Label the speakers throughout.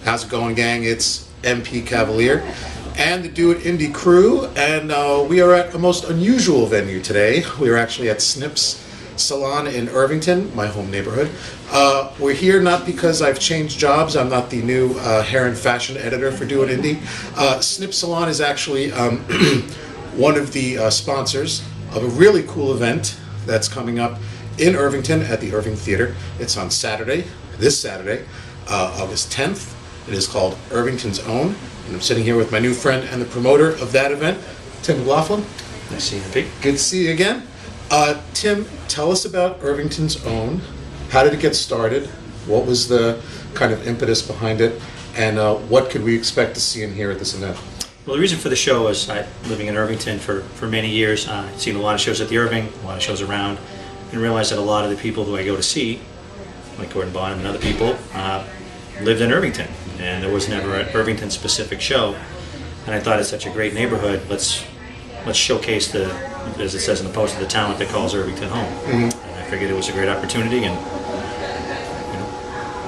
Speaker 1: How's it going, gang? It's MPCavalier and the DoitIndy crew, and we are at a most unusual venue today. We are actually at Snips Salon in Irvington, my home neighborhood. We're here not because I've changed jobs. I'm not the new hair and fashion editor for DoitIndy. Snips Salon is actually one of the sponsors of a really cool event that's coming up in Irvington at the Irving Theater. It's on Saturday, this Saturday, August 10th. It is called Irvington's Own, and I'm sitting here with my new friend and the promoter of that event, Tim McLaughlin.
Speaker 2: Nice to see you, Pete.
Speaker 1: Good to see you again. Tim, tell us about Irvington's Own. How did it get started? What was the kind of impetus behind it? And what could we expect to see and hear at this event?
Speaker 2: Well, the reason for the show is living in Irvington for many years. I've seen a lot of shows at the Irving, a lot of shows around, and realized that a lot of the people who I go to see, like Gordon Bonham and other people, lived in Irvington. And there was never an Irvington specific show. And I thought it's such a great neighborhood. Let's showcase the, as it says in the post, the talent that calls Irvington home. Mm-hmm. And I figured it was a great opportunity, and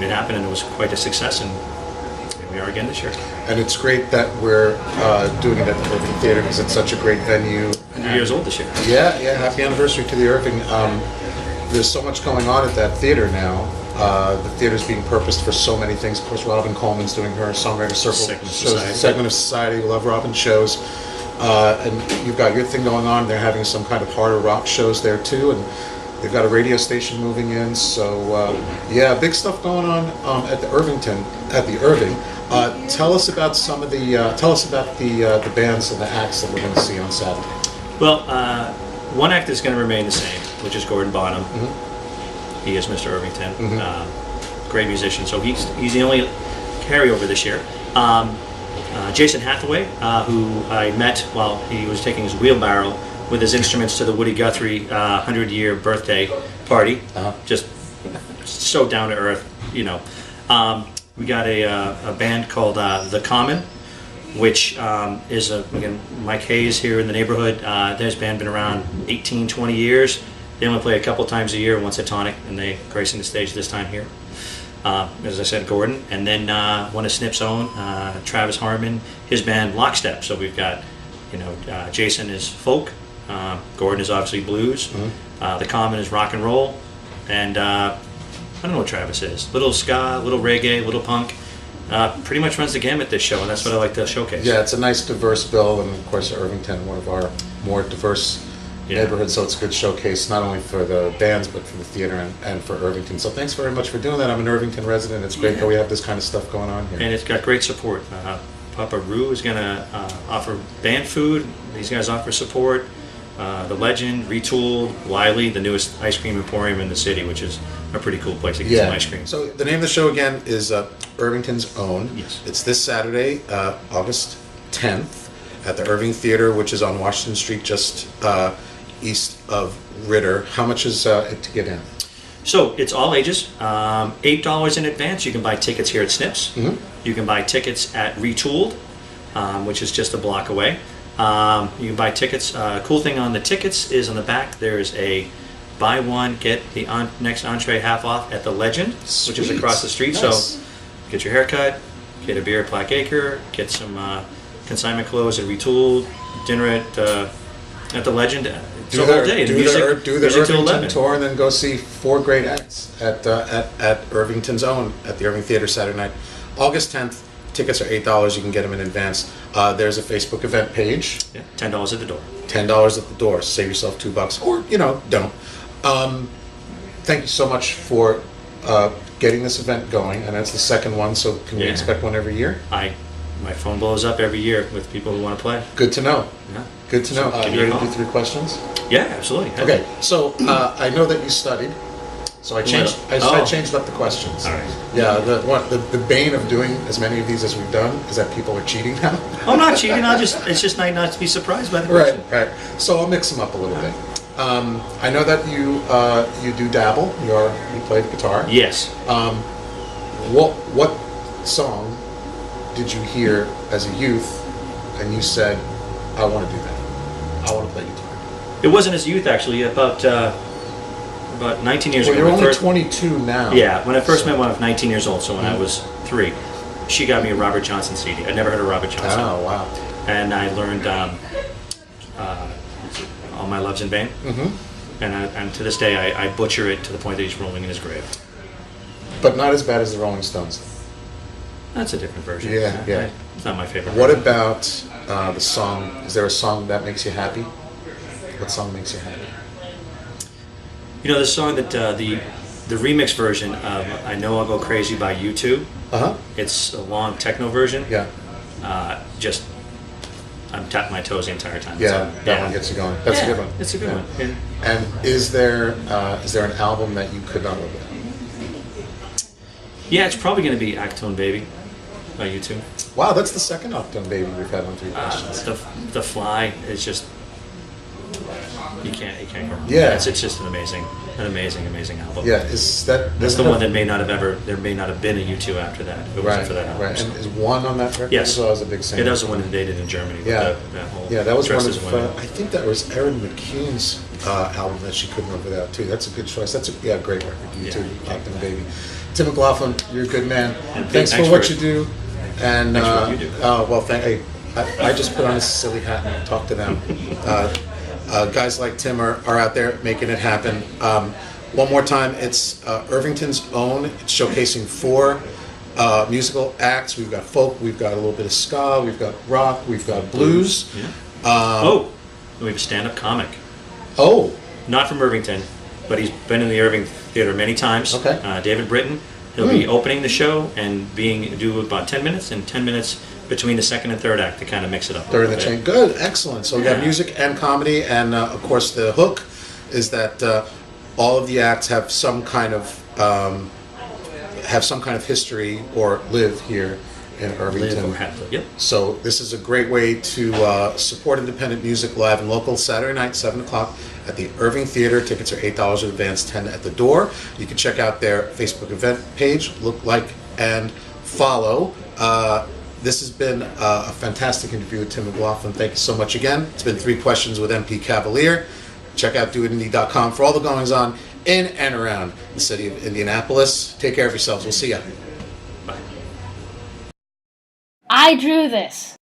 Speaker 2: it happened, and it was quite a success. And here we are again this year.
Speaker 1: And it's great that we're doing it at the Irving Theater because it's such a great venue.
Speaker 2: 100 years old this year.
Speaker 1: Yeah, happy anniversary to the Irving. There's so much going on at that theater now. The theater's being purposed for so many things. Of course, Robin Coleman's doing her Songwriter Circle segment of Society. We love Robin shows. And you've got your thing going on. They're having some kind of harder rock shows there too, and they've got a radio station moving in. So yeah, big stuff going on at the Irving. Tell us about some of the the bands and the acts that we're going to see on Saturday.
Speaker 2: Well, one act is going to remain the same, which is Gordon Bonham.
Speaker 1: Mm-hmm.
Speaker 2: He is Mr. Irvington, great musician. So he's the only carryover this year. Jason Hathaway, who I met while he was taking his wheelbarrow with his instruments to the Woody Guthrie 100-year birthday party. Just so down to earth, We got a band called The Common, which is again, Mike Hayes here in the neighborhood. This band been around 18, 20 years. They only play a couple times a year, once at Tonic, and they gracing the stage this time here. As I said, Gordon, and then one of Snip's own, Travis Harmon, his band Lockstep. So we've got, Jason is folk, Gordon is obviously blues, The Common is rock and roll, and I don't know what Travis is. Little ska, little reggae, little punk. Pretty much runs the gamut this show, and that's what I like to showcase.
Speaker 1: Yeah, it's a nice diverse bill, and of course Irvington, one of our more diverse neighborhood, so it's a good showcase not only for the bands but for the theater and for Irvington. So thanks very much for doing that. I'm an Irvington resident. It's great that we have this kind of stuff going on here.
Speaker 2: And it's got great support. Papa Roo is going to offer band food. These guys offer support. The Legend, Retooled, Wiley, the newest ice cream emporium in the city, which is a pretty cool place to get some ice cream.
Speaker 1: So the name of the show again is Irvington's Own.
Speaker 2: Yes.
Speaker 1: It's this Saturday, August 10th, at the Irving Theater, which is on Washington Street, just east of Ritter. How much is it to get in?
Speaker 2: So it's all ages. $8 in advance. You can buy tickets here at Snips. Mm-hmm. You can buy tickets at Retooled, which is just a block away. You can buy tickets. Cool thing on the tickets is on the back there's a buy one get the next entree half off at the Legend, which is across the street. Nice. So get your hair cut, get a beer at Black Acre, get some consignment clothes at Retooled, dinner at the Legend.
Speaker 1: Do the Irvington tour and then go see 4 great acts at Irvington's Own at the Irving Theater Saturday night. August 10th, tickets are $8. You can get them in advance. There's a Facebook event page.
Speaker 2: Yeah, $10 at the door.
Speaker 1: $10 at the door. Save yourself $2, or don't. Thank you so much for getting this event going, and that's the second one. So can we expect one every year?
Speaker 2: My phone blows up every year with people who want to play.
Speaker 1: Good to know.
Speaker 2: Yeah.
Speaker 1: Good to know. You ready to do 3 questions?
Speaker 2: Yeah, absolutely.
Speaker 1: Okay, so I know that you studied, so I changed up the questions.
Speaker 2: All right.
Speaker 1: Yeah, the bane of doing as many of these as we've done is that people are cheating now.
Speaker 2: I'm not cheating. It's just nice not to be surprised by the question.
Speaker 1: Right. So I'll mix them up a little bit. I know that you do dabble. You play the guitar.
Speaker 2: Yes.
Speaker 1: What song did you hear as a youth and you said, I want to do that? I want to play guitar.
Speaker 2: It wasn't as a youth, actually. About 19 years ago.
Speaker 1: Well, you're only 22 now.
Speaker 2: Yeah, when I first met when I was 19 years old, so when I was 3. she got me a Robert Johnson CD. I'd never heard of Robert Johnson.
Speaker 1: Oh, wow.
Speaker 2: And I learned All My Love's in Vain.
Speaker 1: Mm-hmm.
Speaker 2: And to this day, I butcher it to the point that he's rolling in his grave.
Speaker 1: But not as bad as the Rolling Stones.
Speaker 2: That's a different version.
Speaker 1: Yeah.
Speaker 2: It's not my favorite
Speaker 1: What
Speaker 2: version.
Speaker 1: about the song? Is there a song that makes you happy? What song makes you happy?
Speaker 2: You know, the song that the remix version of I Know I'll Go Crazy by U2.
Speaker 1: Uh-huh.
Speaker 2: It's a long techno version.
Speaker 1: Yeah.
Speaker 2: Just, I'm tapping my toes the entire time.
Speaker 1: Yeah,
Speaker 2: So,
Speaker 1: that one gets you going. That's a good one.
Speaker 2: It's a good one. And
Speaker 1: And is there an album that you could not live without?
Speaker 2: yeah, it's probably going to be Actone Baby by U2.
Speaker 1: Wow, that's the second Octane Baby we've had on 3 Questions.
Speaker 2: The Fly is just, you can't go wrong.
Speaker 1: Yeah.
Speaker 2: It's just an amazing album.
Speaker 1: Yeah, is that...
Speaker 2: That's the one that may not have been a U2 after that. If it wasn't for that album.
Speaker 1: Right.
Speaker 2: So.
Speaker 1: And is One on that record?
Speaker 2: Yes.
Speaker 1: So I was a big fan.
Speaker 2: It was the one that they did in Germany. With
Speaker 1: Yeah.
Speaker 2: that whole
Speaker 1: Yeah, that was one
Speaker 2: Dresses
Speaker 1: of,
Speaker 2: Women.
Speaker 1: I think that was Erin McCune's album that she couldn't live without too. That's a good choice. That's a great record. You too, Octane Baby. Tim McLaughlin, you're a good man.
Speaker 2: And
Speaker 1: Thanks for what you do. And
Speaker 2: Thanks for what you do.
Speaker 1: well, I just put on a silly hat and talk to them. Guys like Tim are out there making it happen. One more time, it's Irvington's own. It's showcasing 4 musical acts. We've got folk, we've got a little bit of ska, we've got rock, we've got blues.
Speaker 2: Yeah. We have a stand-up comic.
Speaker 1: Oh,
Speaker 2: Not from Irvington, but he's been in the Irving Theater many times.
Speaker 1: Okay.
Speaker 2: David Britton. He'll be opening the show and do about 10 minutes and 10 minutes between the second and third act to kind of mix it up.
Speaker 1: during the chain. Good, excellent. So we got music and comedy, and of course the hook is that all of the acts have some kind of history or live here in Irvington.
Speaker 2: Yep.
Speaker 1: So this is a great way to support independent music live and local. Saturday night, 7 o'clock at the Irving Theater. Tickets are $8 in advance, 10 at the door. You can check out their Facebook event page, look, like, and follow. This has been a fantastic interview with Tim McLaughlin. Thank you so much again. It's been 3 Questions with MPCavalier. Check out DoitIndy.com for all the goings on in and around the city of Indianapolis. Take care of yourselves. We'll see you.
Speaker 2: Bye.
Speaker 3: I drew this.